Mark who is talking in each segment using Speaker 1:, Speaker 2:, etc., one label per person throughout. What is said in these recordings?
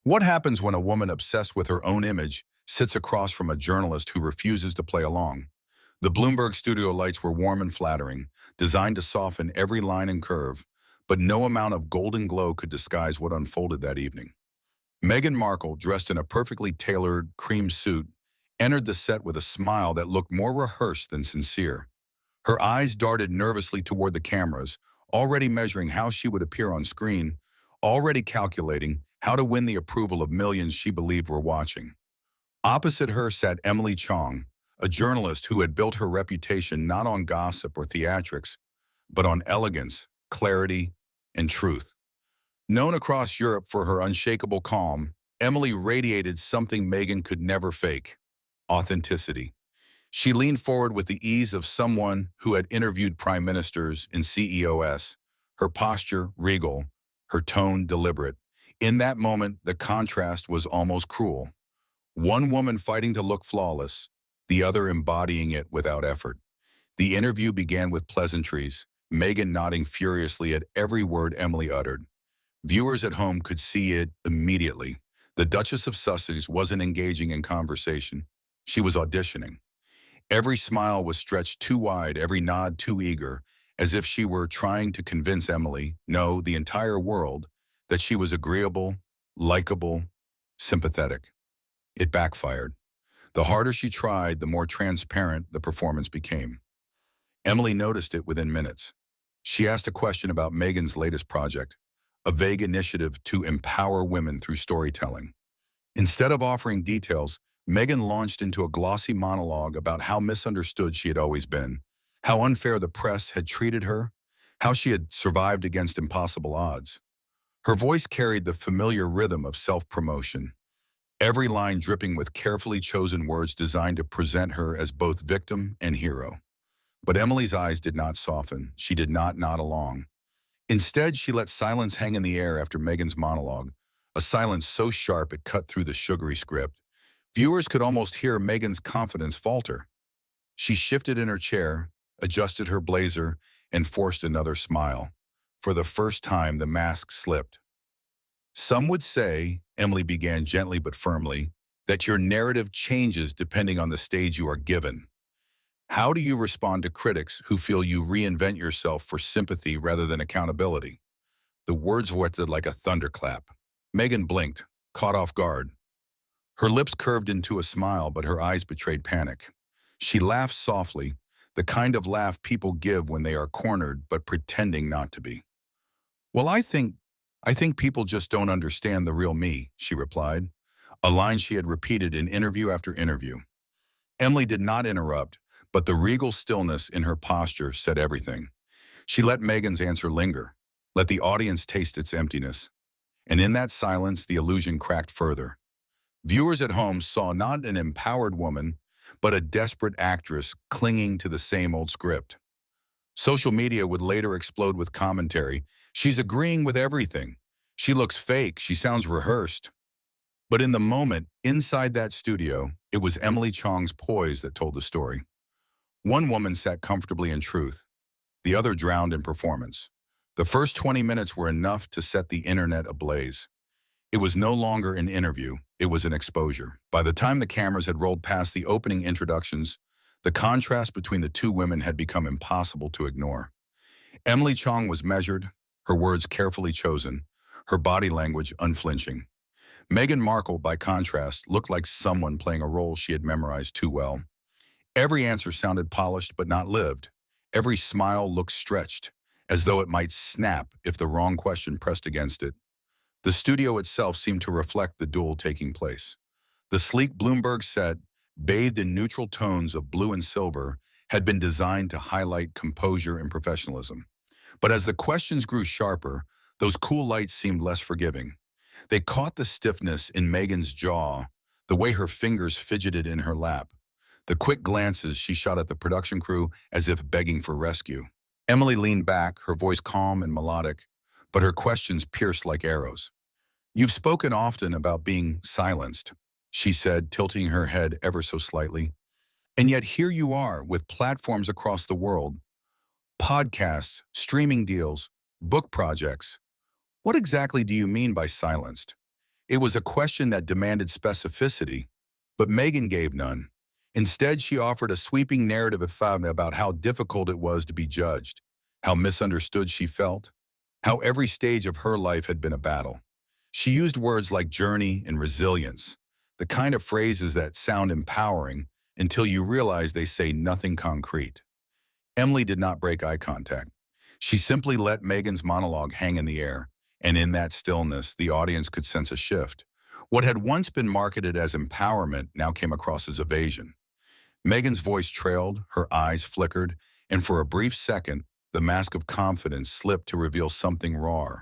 Speaker 1: What happens when a woman obsessed with her own image sits across from a journalist who refuses to play along? The Bloomberg studio lights were warm and flattering, designed to soften every line and curve, but no amount of golden glow could disguise what unfolded that evening. Meghan Markle, dressed in a perfectly tailored cream suit, entered the set with a smile that looked more rehearsed than sincere. Her eyes darted nervously toward the cameras, already measuring how she would appear on screen, already calculating how to win the approval of millions she believed were watching. Opposite her sat Emily Chong, a journalist who had built her reputation not on gossip or theatrics, but on elegance, clarity, and truth. Known across Europe for her unshakable calm, Emily radiated something Meghan could never fake: authenticity. She leaned forward with the ease of someone who had interviewed prime ministers and CEOs, her posture regal, her tone deliberate. In that moment, the contrast was almost cruel. One woman fighting to look flawless, the other embodying it without effort. The interview began with pleasantries, Meghan nodding furiously at every word Emily uttered. Viewers at home could see it immediately. The Duchess of Sussex wasn't engaging in conversation. She was auditioning. Every smile was stretched too wide, every nod too eager, as if she were trying to convince Emily, no, the entire world, that she was agreeable, likable, sympathetic. It backfired. The harder she tried, the more transparent the performance became. Emily noticed it within minutes. She asked a question about Meghan's latest project, a vague initiative to empower women through storytelling. Instead of offering details, Meghan launched into a glossy monologue about how misunderstood she had always been, how unfair the press had treated her, how she had survived against impossible odds. Her voice carried the familiar rhythm of self-promotion, every line dripping with carefully chosen words designed to present her as both victim and hero. But Emily's eyes did not soften. She did not nod along. Instead, she let silence hang in the air after Meghan's monologue, a silence so sharp it cut through the sugary script. Viewers could almost hear Meghan's confidence falter. She shifted in her chair, adjusted her blazer, and forced another smile. For the first time, the mask slipped. Some would say, Emily began gently but firmly, that your narrative changes depending on the stage you are given. How do you respond to critics who feel you reinvent yourself for sympathy rather than accountability? The words wetted like a thunderclap. Meghan blinked, caught off guard. Her lips curved into a smile, but her eyes betrayed panic. She laughed softly, the kind of laugh people give when they are cornered but pretending not to be. Well, I think people just don't understand the real me, she replied, a line she had repeated in interview after interview. Emily did not interrupt, but the regal stillness in her posture said everything. She let Meghan's answer linger, let the audience taste its emptiness. And in that silence, the illusion cracked further. Viewers at home saw not an empowered woman, but a desperate actress clinging to the same old script. Social media would later explode with commentary. She's agreeing with everything. She looks fake. She sounds rehearsed. But in the moment, inside that studio, it was Emily Chong's poise that told the story. One woman sat comfortably in truth. The other drowned in performance. The first 20 minutes were enough to set the internet ablaze. It was no longer an interview. It was an exposure. By the time the cameras had rolled past the opening introductions, the contrast between the two women had become impossible to ignore. Emily Chong was measured, her words carefully chosen, her body language unflinching. Meghan Markle, by contrast, looked like someone playing a role she had memorized too well. Every answer sounded polished but not lived. Every smile looked stretched, as though it might snap if the wrong question pressed against it. The studio itself seemed to reflect the duel taking place. The sleek Bloomberg set, bathed in neutral tones of blue and silver, had been designed to highlight composure and professionalism. But as the questions grew sharper, those cool lights seemed less forgiving. They caught the stiffness in Meghan's jaw, the way her fingers fidgeted in her lap, the quick glances she shot at the production crew as if begging for rescue. Emily leaned back, her voice calm and melodic, but her questions pierced like arrows. "You've spoken often about being silenced," she said, tilting her head ever so slightly. "And yet here you are with platforms across the world, podcasts, streaming deals, book projects. What exactly do you mean by silenced? It was a question that demanded specificity, but Meghan gave none. Instead, she offered a sweeping narrative about how difficult it was to be judged, how misunderstood she felt, how every stage of her life had been a battle. She used words like journey and resilience, the kind of phrases that sound empowering until you realize they say nothing concrete. Emily did not break eye contact. She simply let Meghan's monologue hang in the air, and in that stillness, the audience could sense a shift. What had once been marketed as empowerment now came across as evasion. Meghan's voice trailed, her eyes flickered, and for a brief second, the mask of confidence slipped to reveal something raw: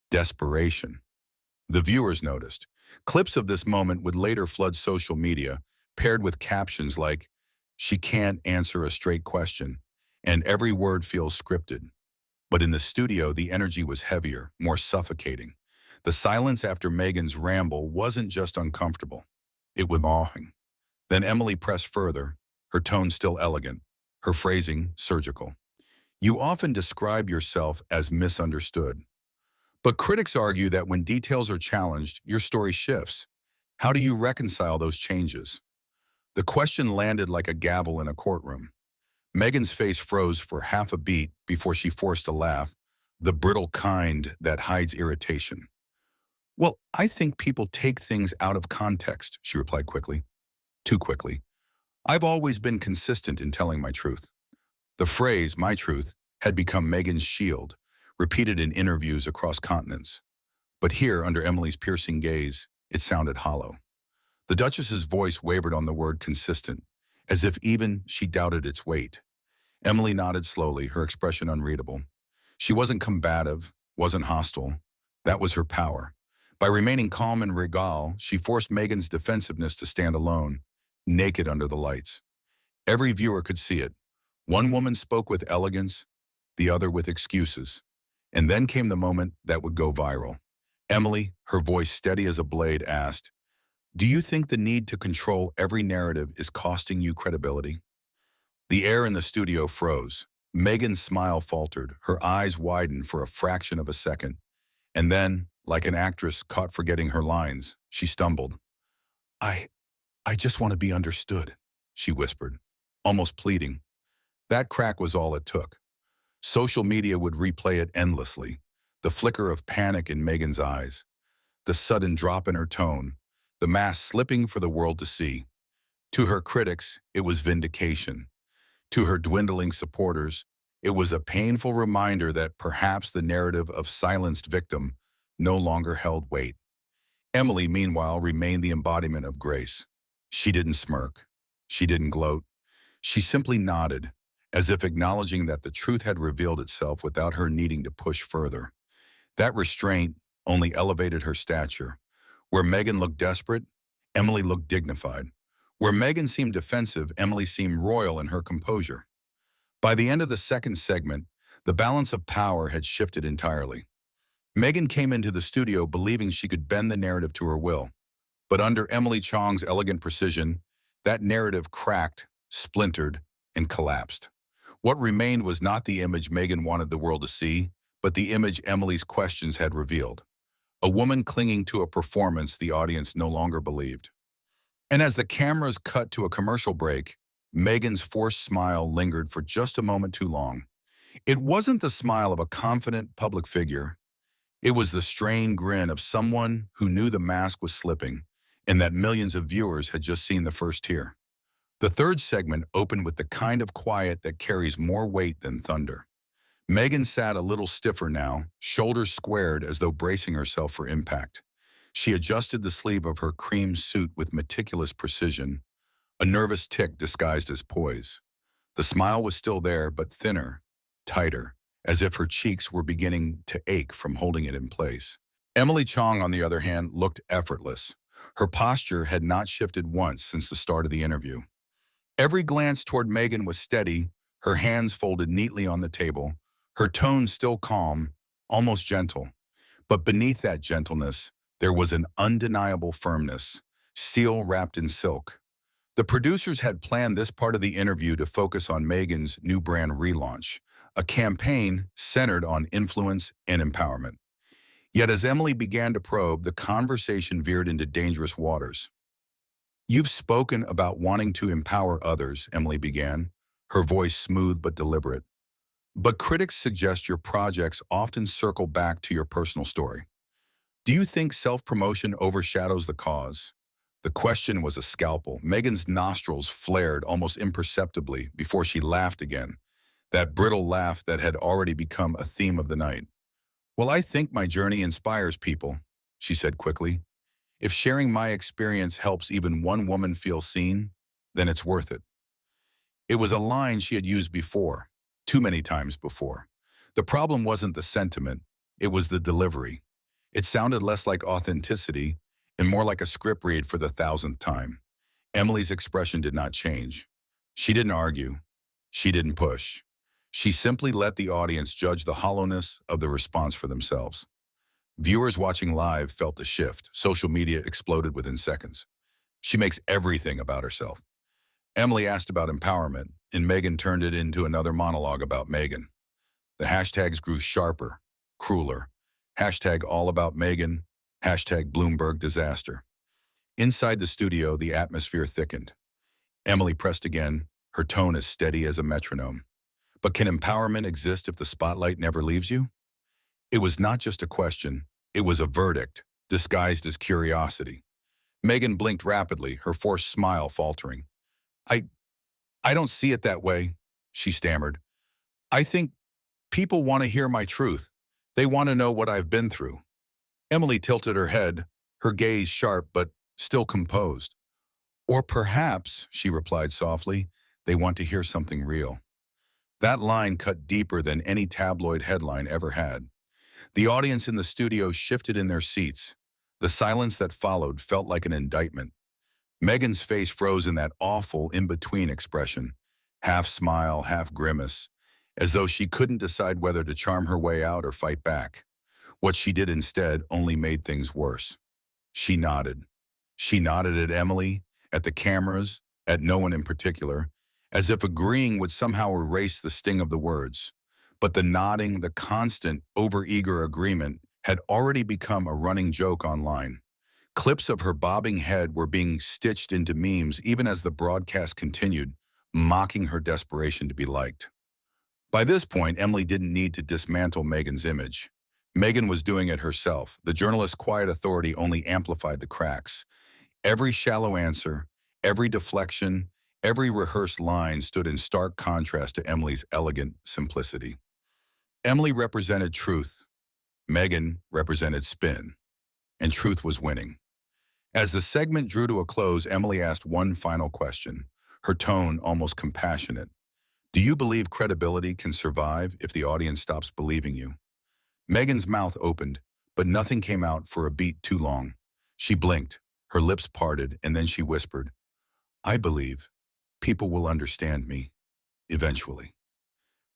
Speaker 1: desperation. The viewers noticed. Clips of this moment would later flood social media, paired with captions like, "She can't answer a straight question," and "every word feels scripted." But in the studio, the energy was heavier, more suffocating. The silence after Meghan's ramble wasn't just uncomfortable. It was awing. Then Emily pressed further, her tone still elegant, her phrasing surgical. "You often describe yourself as misunderstood. But critics argue that when details are challenged, your story shifts. How do you reconcile those changes?" The question landed like a gavel in a courtroom. Meghan's face froze for half a beat before she forced a laugh, the brittle kind that hides irritation. "Well, I think people take things out of context," she replied quickly. Too quickly. "I've always been consistent in telling my truth." The phrase, "my truth," had become Meghan's shield, repeated in interviews across continents. But here, under Emily's piercing gaze, it sounded hollow. The Duchess's voice wavered on the word consistent, as if even she doubted its weight. Emily nodded slowly, her expression unreadable. She wasn't combative, wasn't hostile. That was her power. By remaining calm and regal, she forced Meghan's defensiveness to stand alone, naked under the lights. Every viewer could see it. One woman spoke with elegance, the other with excuses. And then came the moment that would go viral. Emily, her voice steady as a blade, asked, "Do you think the need to control every narrative is costing you credibility?" The air in the studio froze. Meghan's smile faltered, her eyes widened for a fraction of a second. And then, like an actress caught forgetting her lines, she stumbled. I, I just want to be understood," she whispered, almost pleading. That crack was all it took. Social media would replay it endlessly. The flicker of panic in Meghan's eyes, the sudden drop in her tone, the mask slipping for the world to see. To her critics, it was vindication. To her dwindling supporters, it was a painful reminder that perhaps the narrative of silenced victim no longer held weight. Emily, meanwhile, remained the embodiment of grace. She didn't smirk. She didn't gloat. She simply nodded, as if acknowledging that the truth had revealed itself without her needing to push further. That restraint only elevated her stature. Where Meghan looked desperate, Emily looked dignified. Where Meghan seemed defensive, Emily seemed royal in her composure. By the end of the second segment, the balance of power had shifted entirely. Meghan came into the studio believing she could bend the narrative to her will. But under Emily Chong's elegant precision, that narrative cracked, splintered, and collapsed. What remained was not the image Meghan wanted the world to see, but the image Emily's questions had revealed. A woman clinging to a performance the audience no longer believed. And as the cameras cut to a commercial break, Meghan's forced smile lingered for just a moment too long. It wasn't the smile of a confident public figure. It was the strained grin of someone who knew the mask was slipping and that millions of viewers had just seen the first tear. The third segment opened with the kind of quiet that carries more weight than thunder. Meghan sat a little stiffer now, shoulders squared as though bracing herself for impact. She adjusted the sleeve of her cream suit with meticulous precision, a nervous tic disguised as poise. The smile was still there, but thinner, tighter, as if her cheeks were beginning to ache from holding it in place. Emily Chong, on the other hand, looked effortless. Her posture had not shifted once since the start of the interview. Every glance toward Meghan was steady, her hands folded neatly on the table, her tone still calm, almost gentle. But beneath that gentleness, there was an undeniable firmness, steel wrapped in silk. The producers had planned this part of the interview to focus on Meghan's new brand relaunch, a campaign centered on influence and empowerment. Yet as Emily began to probe, the conversation veered into dangerous waters. "You've spoken about wanting to empower others," Emily began, her voice smooth but deliberate. "But critics suggest your projects often circle back to your personal story. Do you think self-promotion overshadows the cause?" The question was a scalpel. Meghan's nostrils flared almost imperceptibly before she laughed again, that brittle laugh that had already become a theme of the night. "Well, I think my journey inspires people," she said quickly. "If sharing my experience helps even one woman feel seen, then it's worth it." It was a line she had used before, too many times before. The problem wasn't the sentiment, it was the delivery. It sounded less like authenticity and more like a script read for the thousandth time. Emily's expression did not change. She didn't argue. She didn't push. She simply let the audience judge the hollowness of the response for themselves. Viewers watching live felt the shift. Social media exploded within seconds. "She makes everything about herself." Emily asked about empowerment, and Meghan turned it into another monologue about Meghan. The hashtags grew sharper, crueler. Hashtag all about Meghan, hashtag Bloomberg Disaster. Inside the studio, the atmosphere thickened. Emily pressed again, her tone as steady as a metronome. "But can empowerment exist if the spotlight never leaves you?" It was not just a question, it was a verdict, disguised as curiosity. Meghan blinked rapidly, her forced smile faltering. I, I don't see it that way," she stammered. "I think people want to hear my truth. They want to know what I've been through." Emily tilted her head, her gaze sharp but still composed. "Or perhaps," she replied softly, "they want to hear something real." That line cut deeper than any tabloid headline ever had. The audience in the studio shifted in their seats. The silence that followed felt like an indictment. Meghan's face froze in that awful in-between expression, half smile, half grimace, as though she couldn't decide whether to charm her way out or fight back. What she did instead only made things worse. She nodded. She nodded at Emily, at the cameras, at no one in particular, as if agreeing would somehow erase the sting of the words. But the nodding, the constant, overeager agreement had already become a running joke online. Clips of her bobbing head were being stitched into memes even as the broadcast continued, mocking her desperation to be liked. By this point, Emily didn't need to dismantle Meghan's image. Meghan was doing it herself. The journalist's quiet authority only amplified the cracks. Every shallow answer, every deflection, every rehearsed line stood in stark contrast to Emily's elegant simplicity. Emily represented truth. Meghan represented spin. And truth was winning. As the segment drew to a close, Emily asked one final question, her tone almost compassionate. "Do you believe credibility can survive if the audience stops believing you?" Meghan's mouth opened, but nothing came out for a beat too long. She blinked, her lips parted, and then she whispered, "I believe people will understand me, eventually."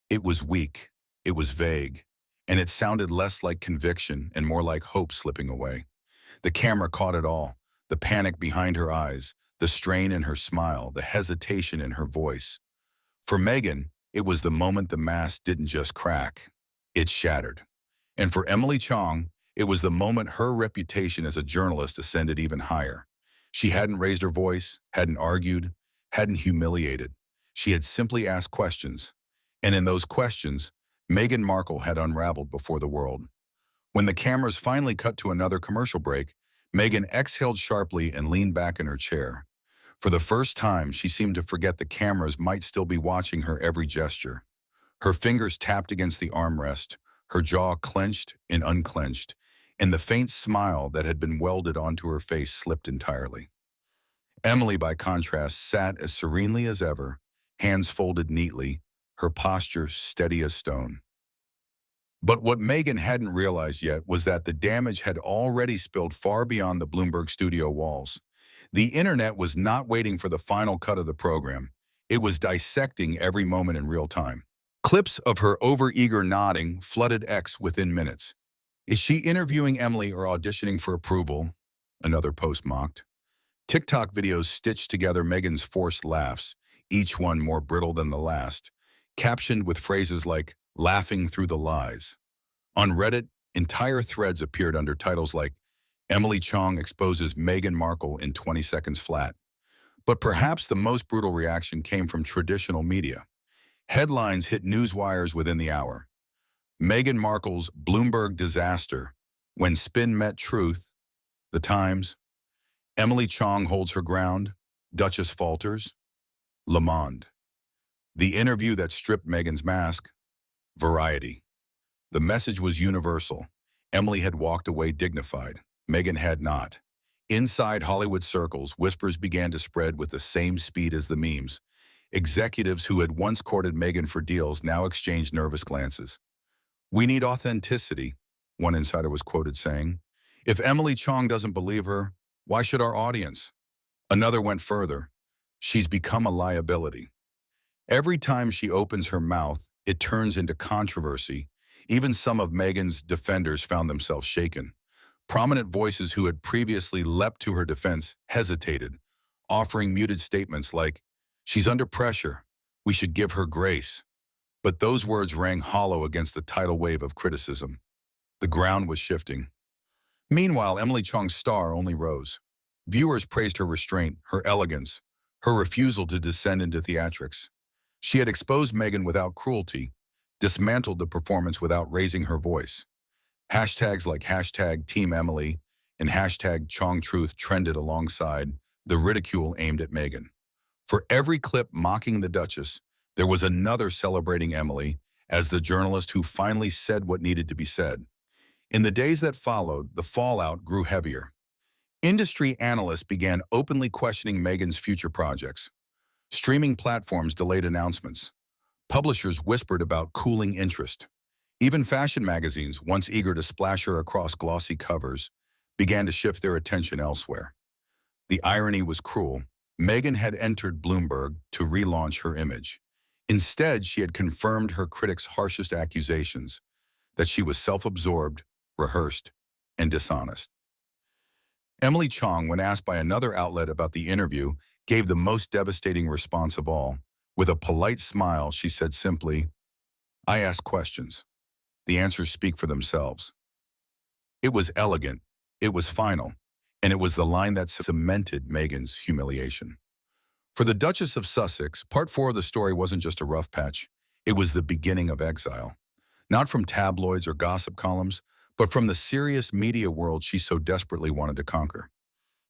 Speaker 1: It was weak, it was vague, and it sounded less like conviction and more like hope slipping away. The camera caught it all, the panic behind her eyes, the strain in her smile, the hesitation in her voice. For Meghan, it was the moment the mask didn't just crack, it shattered. And for Emily Chong, it was the moment her reputation as a journalist ascended even higher. She hadn't raised her voice, hadn't argued, hadn't humiliated. She had simply asked questions. And in those questions, Meghan Markle had unraveled before the world. When the cameras finally cut to another commercial break, Meghan exhaled sharply and leaned back in her chair. For the first time, she seemed to forget the cameras might still be watching her every gesture. Her fingers tapped against the armrest, her jaw clenched and unclenched, and the faint smile that had been welded onto her face slipped entirely. Emily, by contrast, sat as serenely as ever, hands folded neatly, her posture steady as stone. But what Meghan hadn't realized yet was that the damage had already spilled far beyond the Bloomberg studio walls. The internet was not waiting for the final cut of the program. It was dissecting every moment in real time. Clips of her overeager nodding flooded X within minutes. "Is she interviewing Emily or auditioning for approval?" Another post mocked. TikTok videos stitched together Meghan's forced laughs, each one more brittle than the last, captioned with phrases like, "laughing through the lies." On Reddit, Entire threads appeared under titles like Emily Chong exposes Meghan Markle in 20 seconds flat. But perhaps the most brutal reaction came from traditional media. Headlines hit newswires within the hour. Meghan Markle's Bloomberg Disaster, When Spin Met Truth, The Times. Emily Chong holds her ground, Duchess falters, Le Monde. The interview that stripped Meghan's mask, Variety. The message was universal. Emily had walked away dignified. Meghan had not. Inside Hollywood circles, whispers began to spread with the same speed as the memes. Executives who had once courted Meghan for deals now exchanged nervous glances. "We need authenticity," one insider was quoted saying. "If Emily Chong doesn't believe her, why should our audience?" Another went further. "She's become a liability. Every time she opens her mouth, it turns into controversy." Even some of Meghan's defenders found themselves shaken. Prominent voices who had previously leapt to her defense hesitated, offering muted statements like, "She's under pressure. We should give her grace." But those words rang hollow against the tidal wave of criticism. The ground was shifting. Meanwhile, Emily Chong's star only rose. Viewers praised her restraint, her elegance, her refusal to descend into theatrics. She had exposed Meghan without cruelty, dismantled the performance without raising her voice. Hashtags like hashtag Team Emily and hashtag ChongTruth trended alongside the ridicule aimed at Meghan. For every clip mocking the Duchess, there was another celebrating Emily as the journalist who finally said what needed to be said. In the days that followed, the fallout grew heavier. Industry analysts began openly questioning Meghan's future projects. Streaming platforms delayed announcements. Publishers whispered about cooling interest. Even fashion magazines, once eager to splash her across glossy covers, began to shift their attention elsewhere. The irony was cruel. Meghan had entered Bloomberg to relaunch her image. Instead, she had confirmed her critics' harshest accusations, that she was self-absorbed, rehearsed, and dishonest. Emily Chong, when asked by another outlet about the interview, gave the most devastating response of all. With a polite smile, she said simply, "I ask questions. The answers speak for themselves." It was elegant, it was final, and it was the line that cemented Meghan's humiliation. For the Duchess of Sussex, part 4 of the story wasn't just a rough patch. It was the beginning of exile. Not from tabloids or gossip columns, but from the serious media world she so desperately wanted to conquer.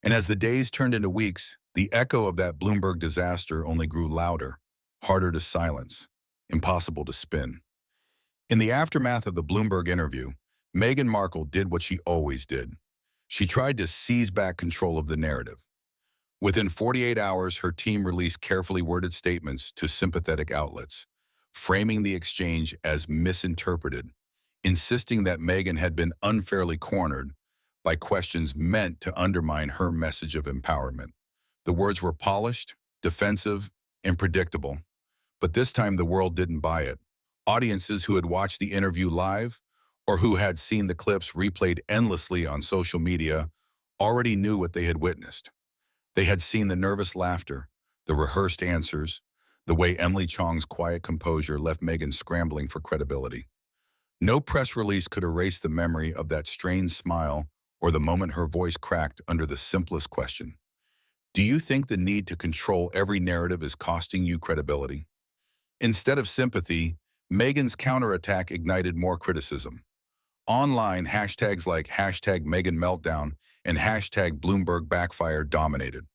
Speaker 1: And as the days turned into weeks, the echo of that Bloomberg disaster only grew louder, harder to silence, impossible to spin. In the aftermath of the Bloomberg interview, Meghan Markle did what she always did. She tried to seize back control of the narrative. Within 48 hours, her team released carefully worded statements to sympathetic outlets, framing the exchange as misinterpreted, insisting that Meghan had been unfairly cornered by questions meant to undermine her message of empowerment. The words were polished, defensive, and predictable. But this time the world didn't buy it. Audiences who had watched the interview live or who had seen the clips replayed endlessly on social media already knew what they had witnessed. They had seen the nervous laughter, the rehearsed answers, the way Emily Chong's quiet composure left Meghan scrambling for credibility. No press release could erase the memory of that strained smile or the moment her voice cracked under the simplest question. Do you think the need to control every narrative is costing you credibility? Instead of sympathy, Meghan's counterattack ignited more criticism. Online, hashtags like hashtag Meghan Meltdown and hashtag Bloomberg Backfire dominated.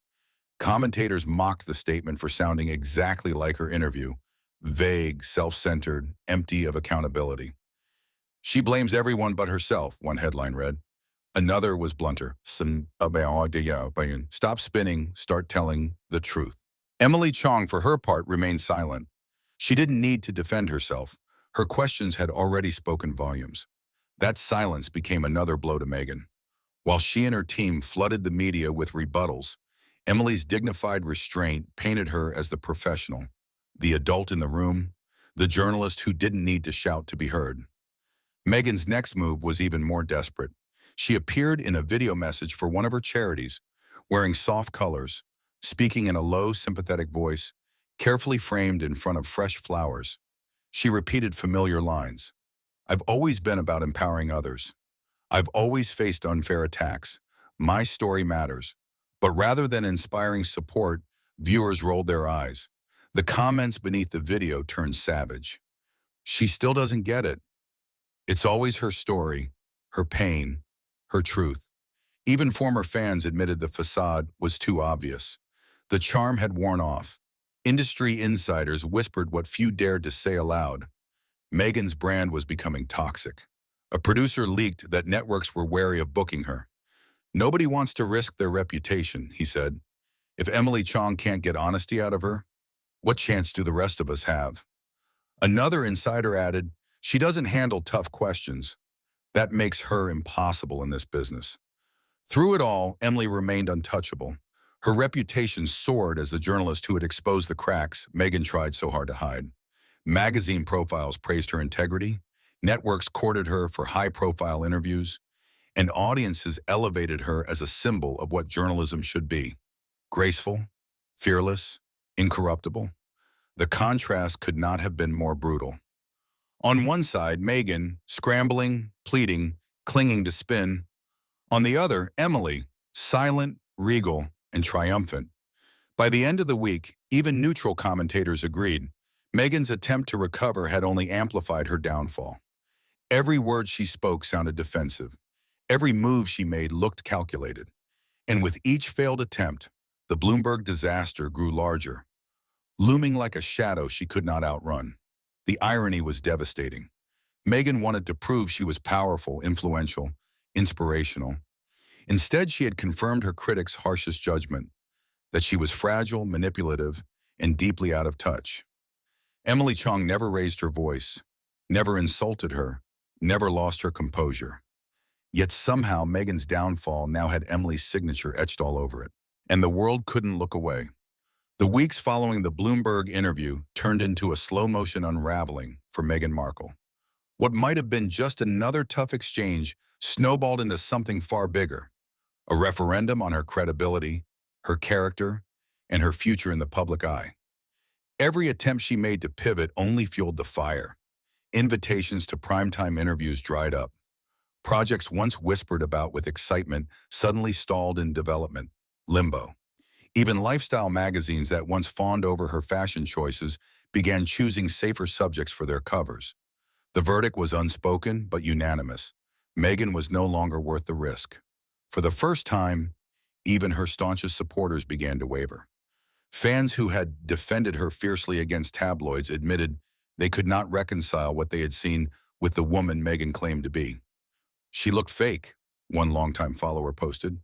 Speaker 1: Commentators mocked the statement for sounding exactly like her interview, vague, self-centered, empty of accountability. "She blames everyone but herself," one headline read. Another was blunter. "Stop spinning, start telling the truth." Emily Chong, for her part, remained silent. She didn't need to defend herself. Her questions had already spoken volumes. That silence became another blow to Meghan. While she and her team flooded the media with rebuttals, Emily's dignified restraint painted her as the professional, the adult in the room, the journalist who didn't need to shout to be heard. Meghan's next move was even more desperate. She appeared in a video message for one of her charities, wearing soft colors, speaking in a low, sympathetic voice, carefully framed in front of fresh flowers. She repeated familiar lines. I've always been about empowering others. I've always faced unfair attacks. My story matters. But rather than inspiring support, viewers rolled their eyes. The comments beneath the video turned savage. She still doesn't get it. It's always her story, her pain, her truth. Even former fans admitted the facade was too obvious. The charm had worn off. Industry insiders whispered what few dared to say aloud. Meghan's brand was becoming toxic. A producer leaked that networks were wary of booking her. Nobody wants to risk their reputation, he said. If Emily Chong can't get honesty out of her, what chance do the rest of us have? Another insider added, she doesn't handle tough questions. That makes her impossible in this business. Through it all, Emily remained untouchable. Her reputation soared as the journalist who had exposed the cracks Meghan tried so hard to hide. Magazine profiles praised her integrity, networks courted her for high-profile interviews, and audiences elevated her as a symbol of what journalism should be. Graceful, fearless, incorruptible. The contrast could not have been more brutal. On one side, Meghan, scrambling, pleading, clinging to spin. On the other, Emily, silent, regal, and triumphant. By the end of the week, even neutral commentators agreed. Meghan's attempt to recover had only amplified her downfall. Every word she spoke sounded defensive. Every move she made looked calculated. And with each failed attempt, the Bloomberg disaster grew larger, looming like a shadow she could not outrun. The irony was devastating. Meghan wanted to prove she was powerful, influential, inspirational. Instead, she had confirmed her critics' harshest judgment, that she was fragile, manipulative, and deeply out of touch. Emily Chong never raised her voice, never insulted her, never lost her composure. Yet somehow Meghan's downfall now had Emily's signature etched all over it, and the world couldn't look away. The weeks following the Bloomberg interview turned into a slow-motion unraveling for Meghan Markle. What might have been just another tough exchange snowballed into something far bigger, a referendum on her credibility, her character, and her future in the public eye. Every attempt she made to pivot only fueled the fire. Invitations to primetime interviews dried up. Projects once whispered about with excitement suddenly stalled in development, limbo. Even lifestyle magazines that once fawned over her fashion choices began choosing safer subjects for their covers. The verdict was unspoken but unanimous. Meghan was no longer worth the risk. For the first time, even her staunchest supporters began to waver. Fans who had defended her fiercely against tabloids admitted they could not reconcile what they had seen with the woman Meghan claimed to be. She looked fake, one longtime follower posted.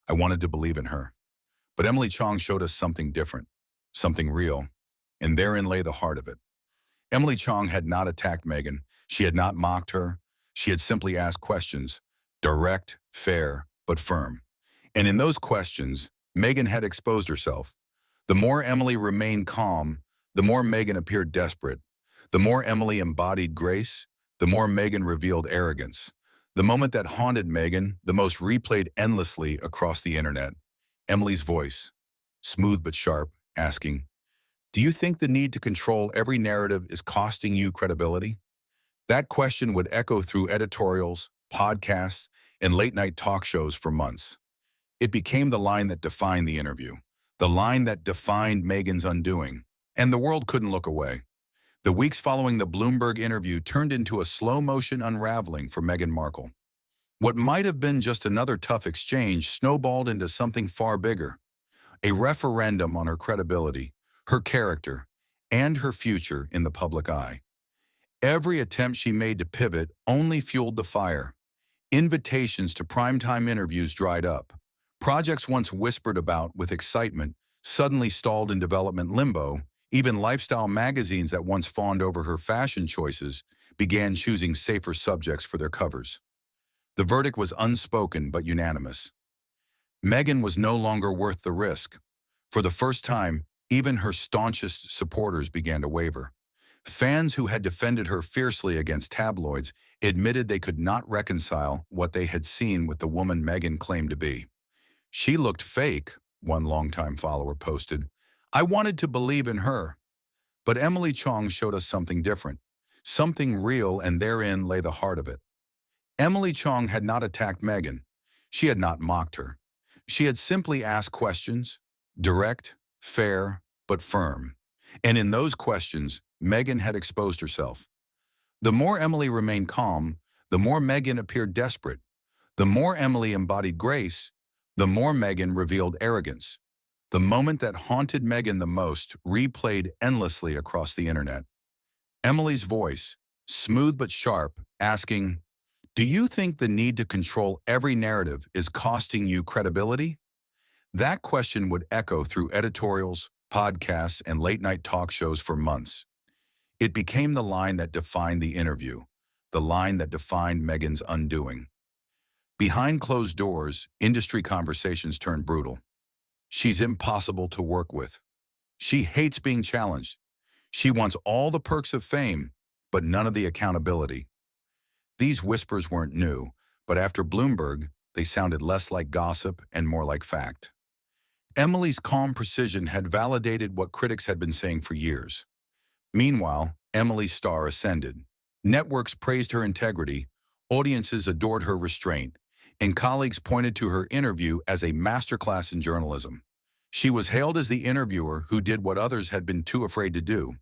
Speaker 1: I wanted to believe in her. But Emily Chong showed us something different, something real, and therein lay the heart of it. Emily Chong had not attacked Meghan. She had not mocked her. She had simply asked questions, direct, fair, but firm. And in those questions, Meghan had exposed herself. The more Emily remained calm, the more Meghan appeared desperate. The more Emily embodied grace, the more Meghan revealed arrogance. The moment that haunted Meghan, the most replayed endlessly across the internet. Emily's voice, smooth but sharp, asking, "Do you think the need to control every narrative is costing you credibility?" That question would echo through editorials, podcasts, and late-night talk shows for months. It became the line that defined the interview, the line that defined Meghan's undoing, and the world couldn't look away. The weeks following the Bloomberg interview turned into a slow-motion unraveling for Meghan Markle. What might have been just another tough exchange snowballed into something far bigger, a referendum on her credibility, her character, and her future in the public eye. Every attempt she made to pivot only fueled the fire. Invitations to primetime interviews dried up. Projects once whispered about with excitement suddenly stalled in development limbo. Even lifestyle magazines that once fawned over her fashion choices began choosing safer subjects for their covers. The verdict was unspoken but unanimous. Meghan was no longer worth the risk. For the first time, even her staunchest supporters began to waver. Fans who had defended her fiercely against tabloids admitted they could not reconcile what they had seen with the woman Meghan claimed to be. She looked fake, one longtime follower posted. I wanted to believe in her. But Emily Chong showed us something different, something real, and therein lay the heart of it. Emily Chong had not attacked Meghan. She had not mocked her. She had simply asked questions, direct, fair, but firm. And in those questions, Meghan had exposed herself. The more Emily remained calm, the more Meghan appeared desperate. The more Emily embodied grace, the more Meghan revealed arrogance. The moment that haunted Meghan the most replayed endlessly across the internet. Emily's voice, smooth but sharp, asking, "Do you think the need to control every narrative is costing you credibility?" That question would echo through editorials, podcasts, and late-night talk shows for months. It became the line that defined the interview, the line that defined Meghan's undoing. Behind closed doors, industry conversations turned brutal. She's impossible to work with. She hates being challenged. She wants all the perks of fame, but none of the accountability. These whispers weren't new, but after Bloomberg, they sounded less like gossip and more like fact. Emily's calm precision had validated what critics had been saying for years. Meanwhile, Emily's star ascended. Networks praised her integrity, audiences adored her restraint, and colleagues pointed to her interview as a masterclass in journalism. She was hailed as the interviewer who did what others had been too afraid to do: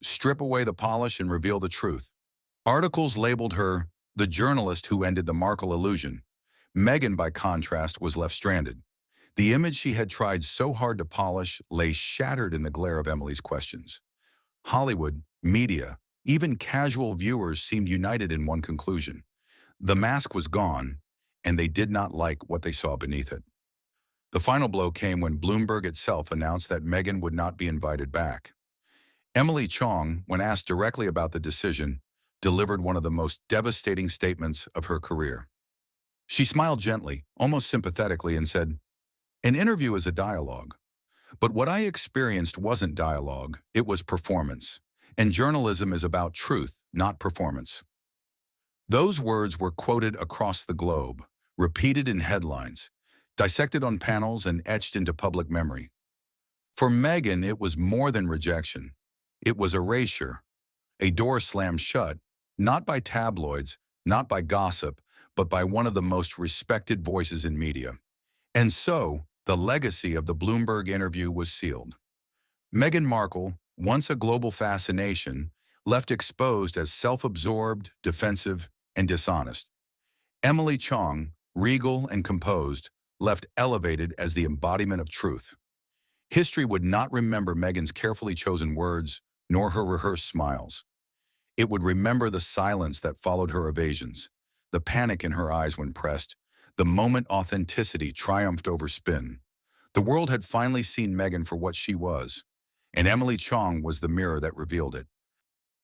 Speaker 1: strip away the polish and reveal the truth. Articles labeled her the journalist who ended the Markle illusion. Meghan, by contrast, was left stranded. The image she had tried so hard to polish lay shattered in the glare of Emily's questions. Hollywood, media, even casual viewers seemed united in one conclusion: the mask was gone, and they did not like what they saw beneath it. The final blow came when Bloomberg itself announced that Meghan would not be invited back. Emily Chong, when asked directly about the decision, delivered one of the most devastating statements of her career. She smiled gently, almost sympathetically, and said, "An interview is a dialogue. But what I experienced wasn't dialogue, it was performance. And journalism is about truth, not performance." Those words were quoted across the globe, repeated in headlines, dissected on panels, and etched into public memory. For Meghan, it was more than rejection. It was erasure, a door slammed shut, not by tabloids, not by gossip, but by one of the most respected voices in media. And so, the legacy of the Bloomberg interview was sealed. Meghan Markle, once a global fascination, left exposed as self-absorbed, defensive, and dishonest. Emily Chong, regal and composed, left elevated as the embodiment of truth. History would not remember Meghan's carefully chosen words, nor her rehearsed smiles. It would remember the silence that followed her evasions, the panic in her eyes when pressed, the moment authenticity triumphed over spin. The world had finally seen Meghan for what she was, and Emily Chong was the mirror that revealed it.